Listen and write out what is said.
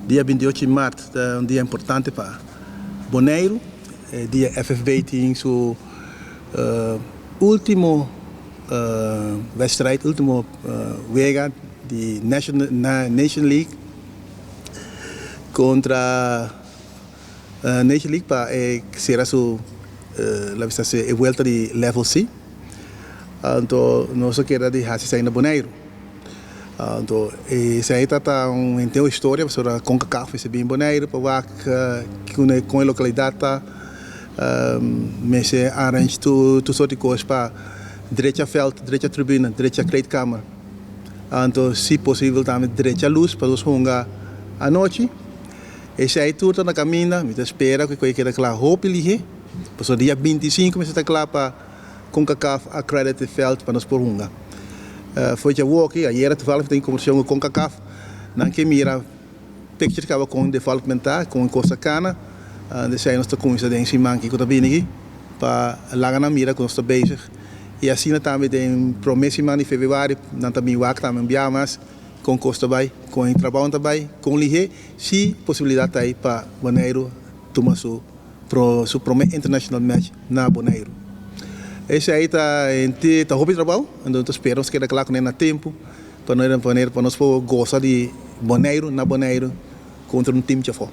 Dia 28 de março é um dia importante para Bonaire. Dia FFB tem seu último wedstrijd, último wega de Nation League contra Nation League para será sua a volta de level C. Então nós queremos de fazer na Bonaire. Então, essa aí está uma história sobre a CONCACAF, esse bem Bonaire, para que com a localidade está, mas arranja tudo sorte de coisas para direita feld, direita tribuna, direita kleedkamer. Então, se possível, também direita luz para os hungar à noite. Esse aí tudo na caminha, me espera que eu quero claro roupa ali, para o dia 25, me está claro para CONCACAF accredited feld para nós por hungar. Foi já walk ayer toevallig tem conversão com CONCACAF não que mira picture que com development com Costa Cana desse aí nós estamos coincidência manque que tá bem aqui para lá na mira com nós está bezig e assim também tem promessa em fevereiro não também wak também biamas com Costa Bay com trabalho também com lige se possibilidade aí para Bonaire tomar su primeiro international match na Bonaire. Esse aí está roupa de trabalho, então esperamos que ele claro na tempo para nós gostar de Bonaire na Bonaire contra um time de fora.